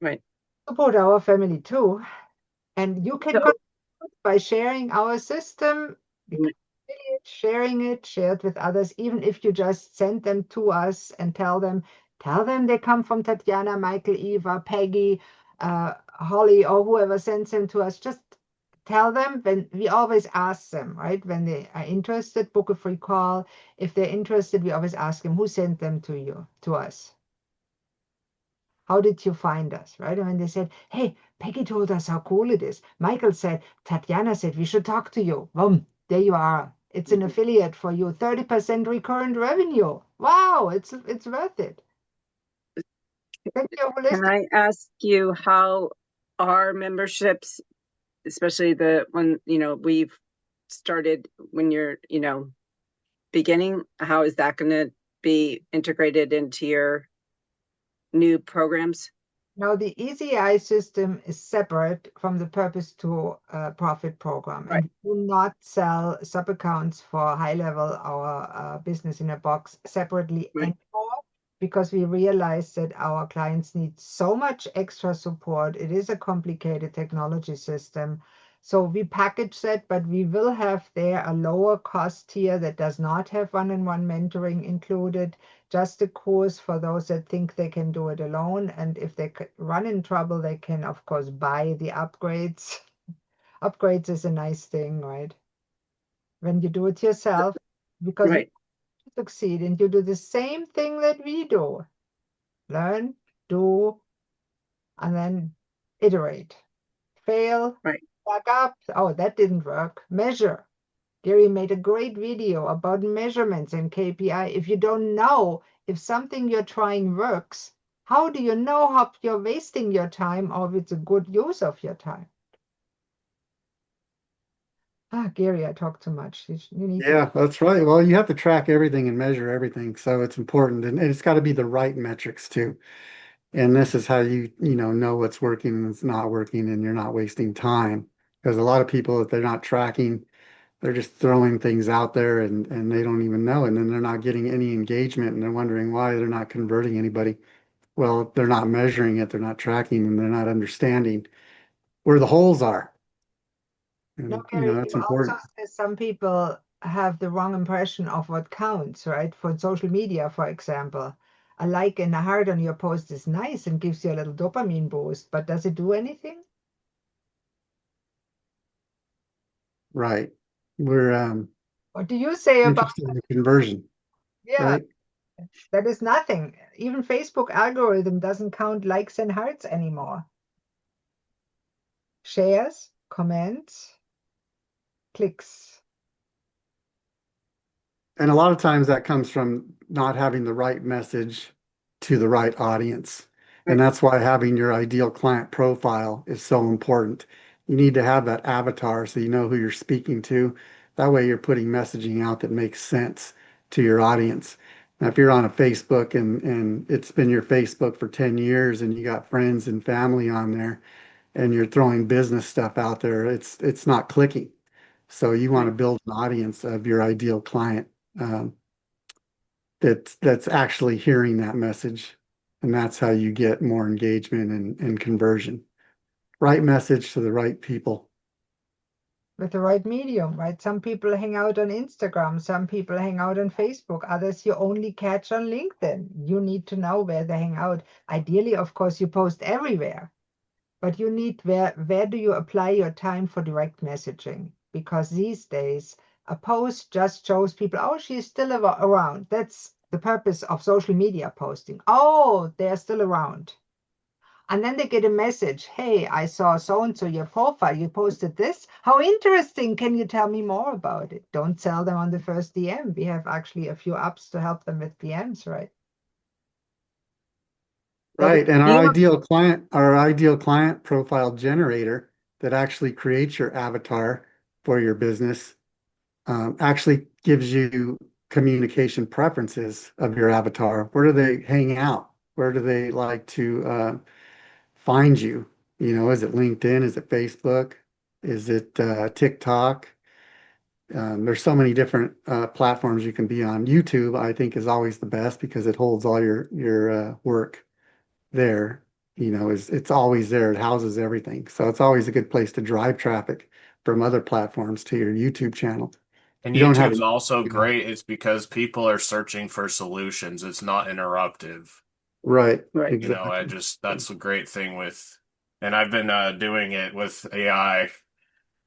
B: Right.
C: support our family too. And you can
B: So,
C: contribute by sharing our system, become affiliate, sharing it, share it with others, even if you just send them to us and tell them they come from Tatiana, Michael, Eva, Peggy, Holly, or whoever sends them to us. Just tell them. When we always ask them, right? When they are interested, book a free call. If they're interested, we always ask them, who sent them to you, to us? How did you find us, right? And when they said, hey, Peggy told us how cool it is. Michael said, Tatiana said, we should talk to you. Boom, there you are. It's an affiliate for you, 30% recurrent revenue. Wow, it's worth it. Thank you,
B: can
C: Holistic.
B: I ask you how our memberships, especially the one, we've started when you're, beginning, how is that going to be integrated into your new programs?
C: Now, the EasyEye system is separate from the Purpose to Profit program,
B: Right.
C: and we do not sell sub-accounts for high level our business in a box separately
B: Right.
C: anymore, because we realize that our clients need so much extra support. It is a complicated technology system So we package that, but we will have there a lower cost tier that does not have one-on-one mentoring included, just a course for those that think they can do it alone. And if they run in trouble, they can, of course, buy the upgrades. Upgrades is a nice thing, right? When you do it yourself, because
B: Right.
C: you succeed and you do the same thing that we do. Learn, do, and then iterate. Fail,
B: Right.
C: back up. Oh, that didn't work. Measure. Gary made a great video about measurements and KPI. If you don't know if something you're trying works, how do you know how you're wasting your time or if it's a good use of your time? Ah, Gary, I talk too much. You need to.
A: Yeah, that's right. Well, you have to track everything and measure everything, so it's important, and it's got to be the right metrics too. And this is how you know what's working and it's not working, and you're not wasting time. Because a lot of people, if they're not tracking, they're just throwing things out there and they don't even know, and then they're not getting any engagement, and they're wondering why they're not converting anybody. Well, they're not measuring it, they're not tracking, and they're not understanding where the holes are.
C: No,
A: And
C: Gary,
A: that's
C: you also
A: important.
C: said some people have the wrong impression of what counts, right? For social media, for example, a like and a heart on your post is nice and gives you a little dopamine boost, but does it do anything?
A: Right. We're
C: What do you say about,
A: interested in the conversion,
C: yeah,
A: right?
C: that is nothing. Even Facebook algorithm doesn't count likes and hearts anymore. Shares, comments, clicks.
A: And a lot of times that comes from not having the right message to the right audience. And
B: Right.
A: that's why having your ideal client profile is so important. You need to have that avatar so you know who you're speaking to. That way you're putting messaging out that makes sense to your audience. Now, if you're on a Facebook and it's been your Facebook for 10 years and you got friends and family on there and you're throwing business stuff out there, it's not clicking. So you want to
B: Right.
A: build an audience of your ideal client um, that's actually hearing that message, and that's how you get more engagement and conversion. Right message to the right people.
C: With the right medium, right? Some people hang out on Instagram, some people hang out on Facebook, others you only catch on LinkedIn. You need to know where they hang out. Ideally, of course, you post everywhere, but you need where do you apply your time for direct messaging? Because these days, a post just shows people, oh, she's still around. That's the purpose of social media posting. Oh, they're still around. And then they get a message, hey, I saw so-and-so your profile, you posted this. How interesting. Can you tell me more about it? Don't sell them on the first DM. We have actually a few apps to help them with DMs, right? That is
A: Right. And
B: You know,
A: our ideal client profile generator that actually creates your avatar for your business actually gives you communication preferences of your avatar. Where do they hang out? Where do they like to find you? Is it LinkedIn? Is it Facebook? Is it TikTok? There's so many different platforms you can be on. YouTube, I think, is always the best because it holds all your work there. It's always there. It houses everything, so it's always a good place to drive traffic from other platforms to your YouTube channel.
D: And
A: You don't have
D: YouTube's
A: it.
D: also great. It's because people are searching for solutions. It's not interruptive.
A: Right,
B: right.
A: exactly.
D: That's a great thing with, and I've been doing it with AI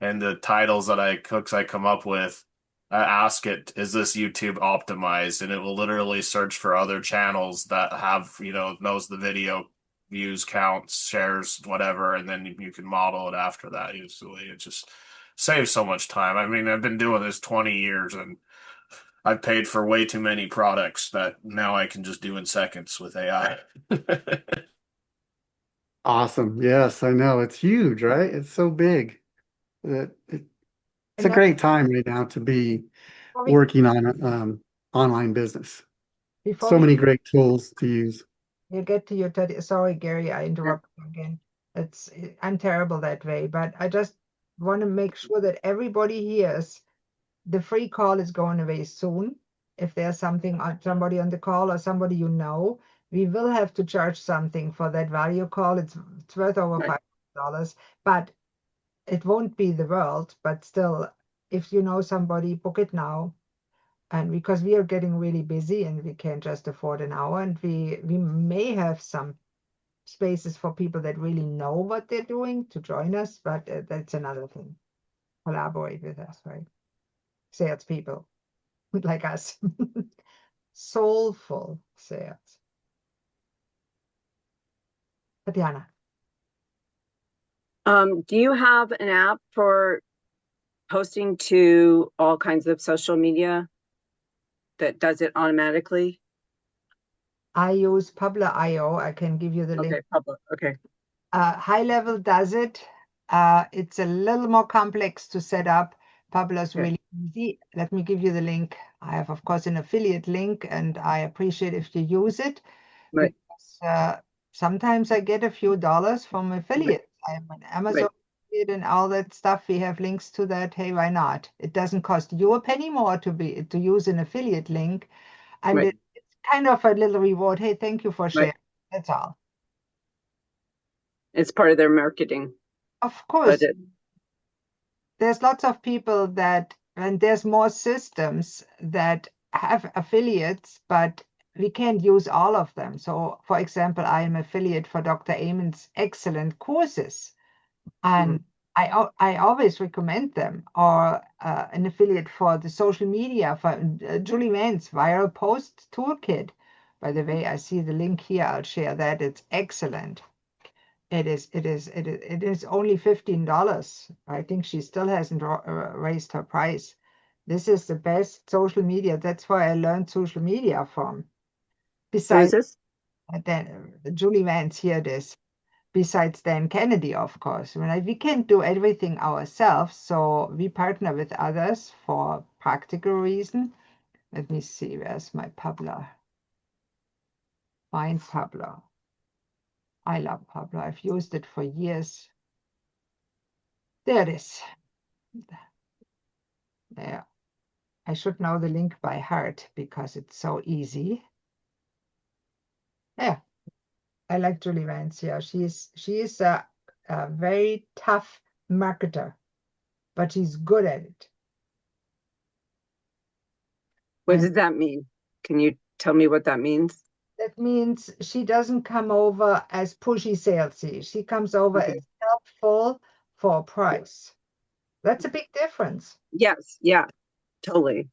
D: and the titles that I come up with. I ask it, is this YouTube optimized? And it will literally search for other channels that have, knows the video views, counts, shares, whatever, and then you can model it after that usually. It just saves so much time. I mean, I've been doing this 20 years and I've paid for way too many products that now I can just do in seconds with AI.
A: Awesome. Yes, I know. It's huge, right? It's so big that it's
C: And
A: a
C: now
A: great time right now to be
C: before we
A: working on online business.
C: before
A: So
C: we
A: many great tools to use.
C: you get to your 30, sorry, Gary, I interrupted you again. I'm terrible that way, but I just want to make sure that everybody hears the free call is going away soon. If there's somebody on the call or somebody you know, we will have to charge something for that value call. It's worth over
B: Right.
C: $5. But it won't be the world, but still, if you know somebody, book it now. And because we are getting really busy and we can't just afford an hour, and we may have some spaces for people that really know what they're doing to join us, but that's another thing. Collaborate with us, right? Sales people like us. Soulful sales. Tatiana.
B: Do you have an app for posting to all kinds of social media that does it automatically?
C: I use Publer.io. I can give you the link.
B: Okay, public. Okay.
C: High Level does it. It's a little more complex to set up. Publer's
B: Okay.
C: really easy. Let me give you the link. I have, of course, an affiliate link, and I appreciate if you use it
B: Right.
C: because sometimes I get a few dollars from affiliates. I'm an Amazon affiliate and all that stuff. We have links to that. Hey, why not? It doesn't cost you a penny more to use an affiliate link, and
B: Right.
C: it's kind of a little reward. Hey, thank you for sharing.
B: Right.
C: That's all.
B: It's part of their marketing.
C: Of course.
B: But
C: There's lots of people that, and there's more systems that have affiliates, but we can't use all of them. So, for example, I am affiliate for Dr. Amen's excellent courses, and I always recommend them, or an affiliate for the social media for Julie Mann's viral post toolkit. By the way, I see the link here. I'll share that. It's excellent. It is only $15. I think she still hasn't raised her price. This is the best social media. That's why I learned social media from.
B: who is
C: Besides
B: this?
C: Julie Vance, here it is. Besides Dan Kennedy, of course. We can't do everything ourselves, so we partner with others for practical reason. Let me see, where's my Pablo? Find Pablo. I love Pablo. I've used it for years. There it is. There. I should know the link by heart because it's so easy. Yeah, I like Julie Vance here. She's a very tough marketer, but she's good at it.
B: What
C: And
B: does that mean? Can you tell me what that means?
C: that means she doesn't come over as pushy salesy. She comes over
B: Okay.
C: as helpful for a price. That's a big difference.
B: Yes. Yeah. Totally.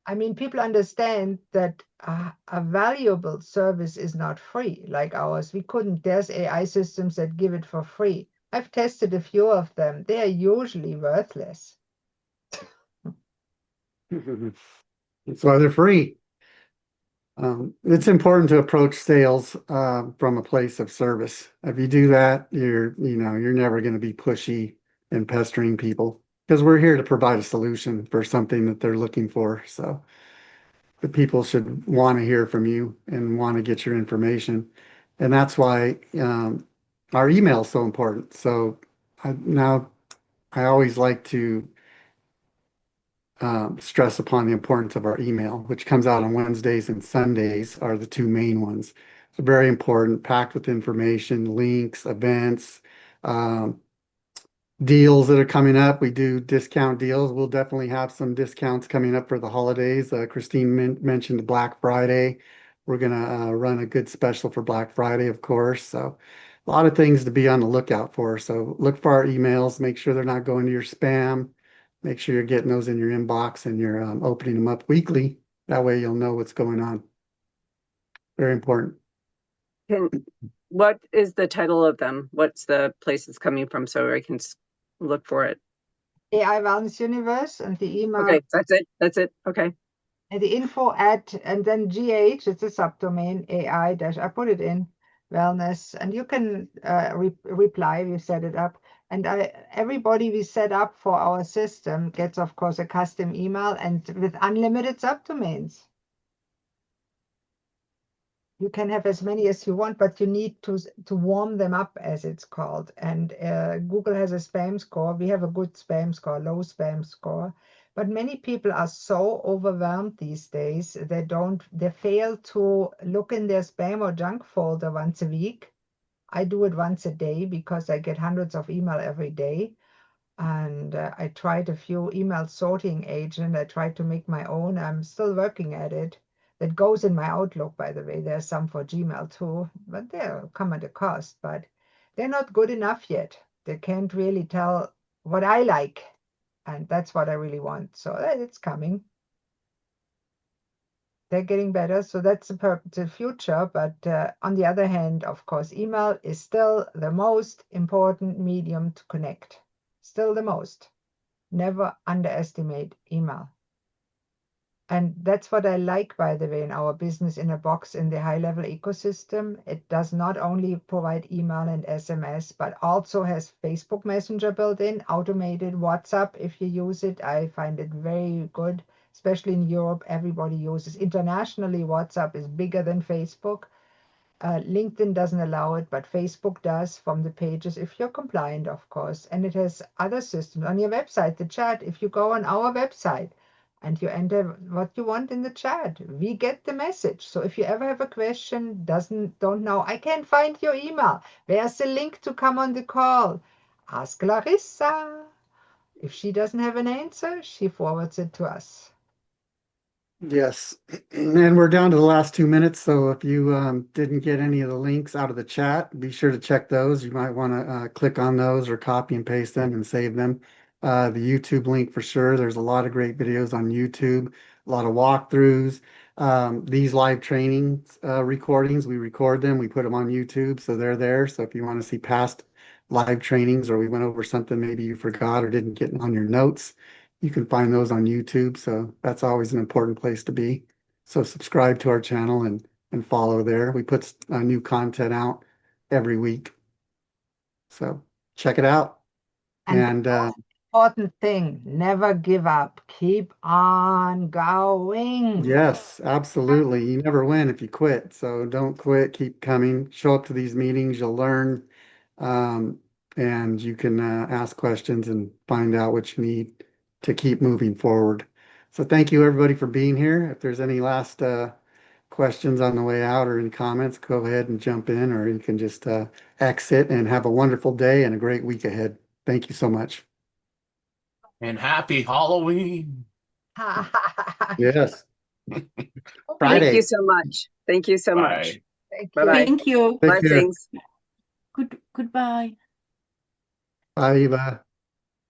C: I mean, people understand that a valuable service is not free like ours. There's AI systems that give it for free. I've tested a few of them. They are usually worthless.
A: That's why they're free. It's important to approach sales from a place of service. If you do that, you're never going to be pushy and pestering people because we're here to provide a solution for something that they're looking for. So the people should want to hear from you and want to get your information. And that's why our email is so important. So now I always like to stress upon the importance of our email, which comes out on Wednesdays and Sundays are the two main ones. It's very important, packed with information, links, events, um, deals that are coming up. We do discount deals. We'll definitely have some discounts coming up for the holidays. Christine mentioned Black Friday. We're going to run a good special for Black Friday, of course. So a lot of things to be on the lookout for. So look for our emails, make sure they're not going to your spam. Make sure you're getting those in your inbox and you're opening them up weekly. That way you'll know what's going on. Very important.
B: What is the title of them? What's the place it's coming from so I can look for it?
C: AI Wellness Universe and the email.
B: Okay, that's it. That's it. Okay.
C: And the info at, and then GH, it's a subdomain, AI dash, I put it in wellness, and you can reply, we set it up. And everybody we set up for our system gets, of course, a custom email and with unlimited subdomains. You can have as many as you want, but you need to warm them up, as it's called. And Google has a spam score. We have a good spam score, low spam score. But many people are so overwhelmed these days, they fail to look in their spam or junk folder once a week. I do it once a day because I get hundreds of email every day. And I tried a few email sorting agent. I tried to make my own. I'm still working at it. That goes in my Outlook, by the way. There's some for Gmail too, but they'll come at a cost. But they're not good enough yet. They can't really tell what I like, and that's what I really want. So it's coming. They're getting better, so that's the future. But on the other hand, of course, email is still the most important medium to connect. Still the most. Never underestimate email. And that's what I like, by the way, in our business in a box in the high-level ecosystem. It does not only provide email and SMS, but also has Facebook Messenger built in, automated WhatsApp if you use it. I find it very good, especially in Europe. Everybody uses. Internationally, WhatsApp is bigger than Facebook. LinkedIn doesn't allow it, but Facebook does from the pages, if you're compliant, of course. And it has other systems on your website, the chat. If you go on our website and you enter what you want in the chat, we get the message. So if you ever have a question, don't know, I can't find your email, where's the link to come on the call? Ask Larissa. If she doesn't have an answer, she forwards it to us.
A: Yes, and we're down to the last 2 minutes, so if you didn't get any of the links out of the chat, be sure to check those. You might want to click on those or copy and paste them and save them. The YouTube link for sure. There's a lot of great videos on YouTube, a lot of walkthroughs. These live training recordings, we record them, we put them on YouTube, so they're there. So if you want to see past live trainings or we went over something maybe you forgot or didn't get on your notes, you can find those on YouTube, so that's always an important place to be. So subscribe to our channel and follow there. We put new content out every week. So check it out.
C: And
A: And
C: the most important thing, never give up. Keep on going.
A: yes, absolutely. You never win if you quit. So don't quit, keep coming. Show up to these meetings, you'll learn. Um, and you can ask questions and find out what you need to keep moving forward. So thank you everybody for being here. If there's any last questions on the way out or any comments, go ahead and jump in, or you can just exit and have a wonderful day and a great week ahead. Thank you so much.
D: And happy Halloween.
A: Yes,
B: Thank you
A: Friday.
B: so much. Thank you so much.
D: Bye.
C: Thank you.
B: Bye-bye.
F: Thank you.
A: Take care.
B: Blessings.
F: Goodbye.
A: Bye, Eva.